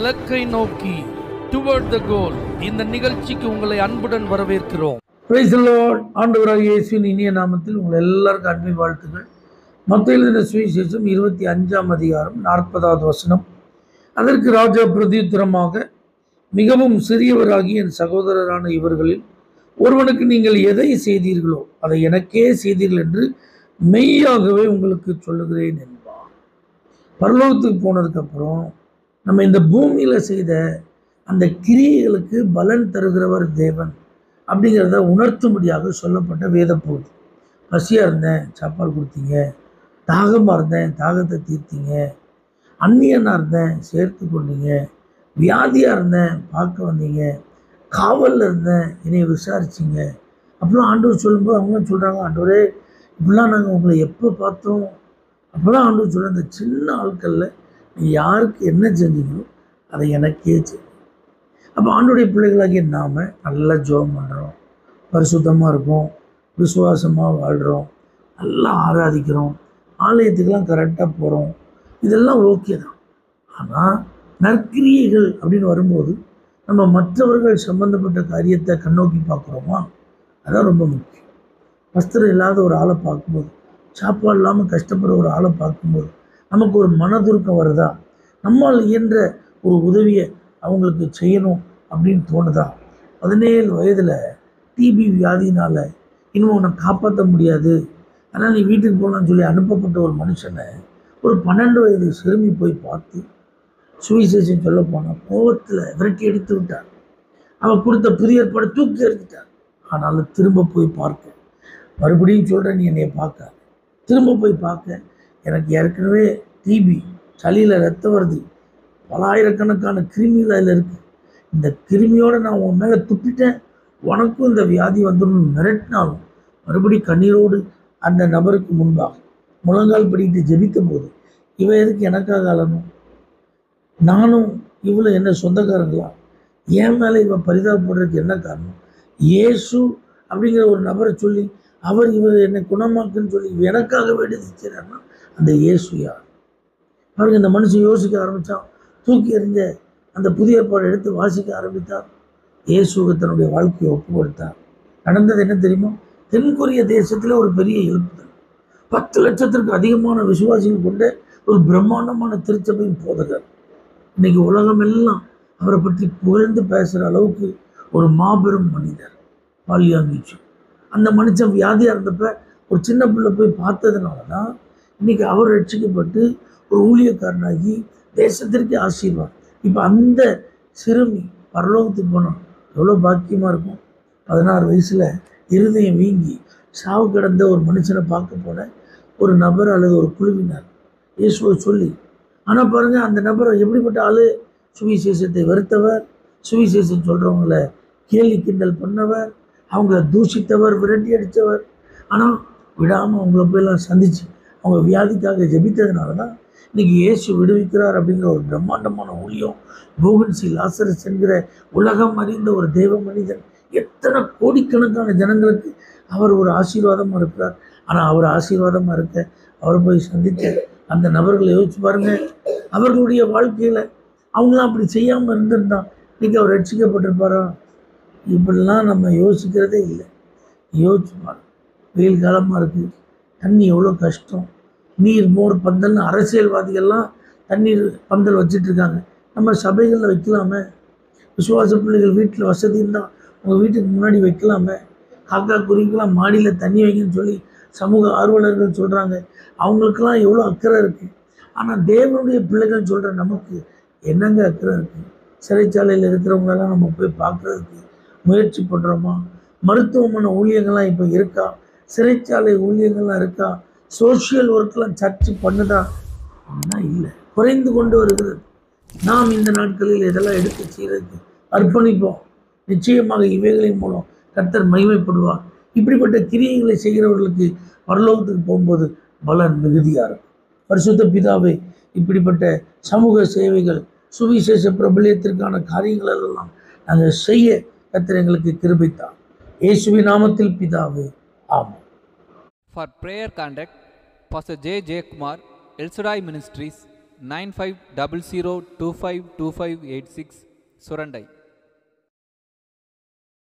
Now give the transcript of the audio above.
இலக்கை நோக்கி டுவர்ட் த கோல். இந்த நிகழ்ச்சிக்கு உங்களை அன்புடன் வரவேற்கிறோம். Praise the Lord. ஆண்டவராகிய இயேசுவின் இனிய நாமத்தில் உங்கள் எல்லாருக்கும் அன்பின் வாழ்த்துக்கள். மத்தேயு எழுதின சுவிசேஷம் 25ஆம் அதிகாரம் 40வது வசனம். அதற்கு ராஜா பிரதியுத்தரமாக, மிகவும் சிறியவராகிய என் சகோதரரான இவர்களில் ஒருவனுக்கு நீங்கள் எதை செய்தீர்களோ அதை எனக்கே செய்தீர்கள் என்று மெய்யாகவே உங்களுக்கு சொல்லுகிறேன் என்பார். பரலோகத்துக்கு போனதுக்கப்புறம் நம்ம இந்த பூமியில் செய்த அந்த கிரியைகளுக்கு பலன் தருகிறவர் தேவன் அப்படிங்கிறத உணர்த்தும்படியாக சொல்லப்பட்ட வேத பகுதி. பசியாக இருந்தேன், சாப்பாடு கொடுத்தீங்க. தாகமாக இருந்தேன், தாகத்தை தீர்த்தீங்க. அந்நியனாக இருந்தேன், சேர்த்து கொண்டீங்க. வியாதியாக இருந்தேன், பார்க்க வந்தீங்க. காவலில் இருந்தேன், என்னை விசாரிச்சிங்க. அப்போலாம் ஆண்டவர் சொல்லும்போது அவங்களும் சொல்கிறாங்க, ஆண்டவரே இப்படிலாம் நாங்கள் உங்களை எப்போ பார்த்தோம். அப்போலாம் ஆண்டவர் சொல்ல, இந்த சின்ன ஆட்களில் நீங்கள் யாருக்கு என்ன செஞ்சீங்களோ அதை எனக்கே செய்யும். அப்போ ஆண்டோடைய பிள்ளைகளாகிய நாம் நல்லா ஜெபம் பண்ணுறோம், பரிசுத்தமாக இருக்கோம், விசுவாசமாக வாழ்கிறோம், நல்லா ஆராதிக்கிறோம், ஆலயத்துக்கெல்லாம் கரெக்டாக போகிறோம். இதெல்லாம் ஓகே தான். ஆனால் நற்கிரியைகள் அப்படின்னு வரும்போது நம்ம மற்றவர்கள் சம்பந்தப்பட்ட காரியத்தை கண்ணோக்கி பார்க்குறோமா? அதான் ரொம்ப முக்கியம். வஸ்திரம் இல்லாத ஒரு ஆளை பார்க்கும்போது, சாப்பாடு இல்லாமல் கஷ்டப்படுற ஒரு ஆளை பார்க்கும்போது நமக்கு ஒரு மனதுருக்கம் வருதா? நம்மால் இயன்ற ஒரு உதவியை அவங்களுக்கு செய்யணும் அப்படின்னு தோணுதா? 17 வயதில் டிபி வியாதினால் இன்னும் உன்னை காப்பாற்ற முடியாது, அதனால் நீ வீட்டுக்கு போகலான்னு சொல்லி அனுப்பப்பட்ட ஒரு மனுஷனை ஒரு 12 வயது சிறுமி போய் பார்த்து சுவிசேஷம் சொல்ல போனால் கோபத்தில் விரட்டி எடுத்து விட்டார். அவன் கொடுத்த புதிய ஏற்பாடு தூக்கி எறிஞ்சிட்டார். ஆனாலும் திரும்ப போய் பார்க்க, மறுபடியும் சொல்கிறேன், நீ என்னைய பார்க்க, திரும்ப போய் பார்க்க, எனக்கு ஏற்கனவே டிபி, சளியில் ரத்தம் வருது, பலாயிரக்கணக்கான கிருமிகள் அதில் இருக்குது. இந்த கிருமியோடு நான் உன் மேலே துப்பிட்டேன், உனக்கும் இந்த வியாதி வந்துடும் மிரட்டினாலும் மறுபடி கண்ணீரோடு அந்த நபருக்கு முன்பாக முழங்கால் படிக்கிட்டு ஜெபித்த போது, இவன் எதுக்கு எனக்காக அழணும்? நானும் இவ்வளோ என்ன சொந்தக்காரங்களா? என் மேலே இவன் பரிதாபப்படுறதுக்கு என்ன காரணம்? இயேசு அப்படிங்கிற ஒரு நபரை சொல்லி அவர் இவர் என்னை குணமாக்குன்னு சொல்லி எனக்காக வேண்டியது செய்கிறாருன்னா அந்த இயேசு யார்? பாருங்க, இந்த மனுஷன் யோசிக்க ஆரம்பித்தான். தூக்கி எறிஞ்ச அந்த புதிய ஏற்பாடு எடுத்து வாசிக்க ஆரம்பித்தார். இயேசுவை தன்னுடைய வாழ்க்கையை ஒப்பு கொடுத்தார். நடந்தது என்ன தெரியுமா? தென்கொரிய தேசத்தில் ஒரு பெரிய எழுப்புதல். 10 லட்சத்திற்கு அதிகமான விசுவாசிகள் கொண்ட ஒரு பிரம்மாண்டமான திருச்சபையின் போதகர். இன்னைக்கு உலகமெல்லாம் அவரை பற்றி புகழ்ந்து பேசுகிற அளவுக்கு ஒரு மாபெரும் மனிதர் பாலியாங்கிச்சு. அந்த மனுஷன் வியாதியாக இருந்தப்ப ஒரு சின்ன பிள்ளை போய் பார்த்ததுனால தான் இன்னைக்கு அவர் ரட்சிக்கப்பட்டு ஒரு ஊழியக்காரனாகி தேசத்திற்கு ஆசீர்வாதம். இப்போ அந்த சிறுமி பரலோகத்துக்கு போனோம், எவ்வளோ பாக்கியமாக இருக்கும். 16 வயசில் இருதயம் வீங்கி சாவு கிடந்த ஒரு மனுஷனை பார்க்க போன ஒரு நபர் அல்லது ஒரு குழுவினர் இயேசுவை சொல்லி, ஆனால் பாருங்கள், அந்த நபர் எப்படிப்பட்ட ஆள்? சுவிசேஷத்தை வெறுத்தவர், சுவிசேஷம் சொல்கிறவங்கள கேலி கிண்டல் பண்ணவர், அவங்கள தூஷித்தவர், விரட்டி அடித்தவர். ஆனால் விடாமல் அவங்கள போயெல்லாம் சந்தித்து அவங்க வியாதிக்காக ஜெபித்ததுனால தான் இன்றைக்கி இயேசு விடுவிக்கிறார் அப்படிங்கிற ஒரு பிரம்மாண்டமான ஊழியம். போகன்சி லாசரஸ் என்கிற உலகம் அறிந்த ஒரு தெய்வ மனிதன் எத்தனை கோடிக்கணக்கான ஜனங்களுக்கு அவர் ஒரு ஆசீர்வாதமாக இருக்கிறார். ஆனால் அவர் ஆசீர்வாதமாக இருக்க அவரை போய் சந்தித்த அந்த நபர்களை யோசிச்சு பாருங்கள். அவர்களுடைய வாழ்க்கையில் அவங்களாம் அப்படி செய்யாமல் இருந்திருந்தான் இன்றைக்கி அவர் ரட்சிக்கப்பட்டிருப்பாரா? இப்படிலாம் நம்ம யோசிக்கிறதே இல்லை. யோசிச்சு பாருங்க, வெயில் காலமாக இருக்குது, தண்ணி எவ்வளோ கஷ்டம். நீர் மோர் பந்தல்னு அரசியல்வாதிகள்லாம் தண்ணீர் பந்தல் வச்சிட்ருக்காங்க. நம்ம சபைகளில் வைக்கலாமே? விசுவாச பிள்ளைகள் வீட்டில் வசதி இருந்தால் உங்கள் வீட்டுக்கு முன்னாடி வைக்கலாமே? காக்கா குருவிக்கெல்லாம் மாடியில் தண்ணி வைங்கன்னு சொல்லி சமூக ஆர்வலர்கள் சொல்கிறாங்க. அவங்களுக்கெல்லாம் எவ்வளோ அக்கறை இருக்குது. ஆனால் தேவனுடைய பிள்ளைகள் சொல்கிற நமக்கு என்னங்க அக்கறை இருக்குது? சிறைச்சாலையில் இருக்கிறவங்களெல்லாம் நம்ம போய் பார்க்குறதுக்கு முயற்சி பண்ணுறோமா? மருத்துவமனை ஊழியங்கள்லாம் இப்போ இருக்கா? சிறைச்சாலை ஊழியங்கள்லாம் இருக்கா? சோஷியல் ஒர்க்லாம் சர்ச்சு பண்ணுதா? அப்படின்னா இல்லை, குறைந்து கொண்டு வருகிறது. நாம் இந்த நாட்களில் இதெல்லாம் எடுத்து செய்கிறதுக்கு அர்ப்பணிப்போம். நிச்சயமாக இவைகளின் மூலம் கர்த்தர் மகிமைப்படுவார். இப்படிப்பட்ட கிரியைகளை செய்கிறவர்களுக்கு பரலோகத்துக்கு போகும்போது பலன் மிகுதியாக இருக்கும். பரிசுத்த பிதாவே, இப்படிப்பட்ட சமூக சேவைகள், சுவிசேஷ பிரபல்யத்திற்கான காரியங்கள் எல்லாம் நாங்கள் செய்ய கர்த்தர் எங்களுக்கு கிருபைத்தார். இயேசுவின் நாமத்தில் பிதாவே, ஆமென். For prayer contact, Pastor J. Kumar, El Shaddai Ministries, 9500252586 Surandai.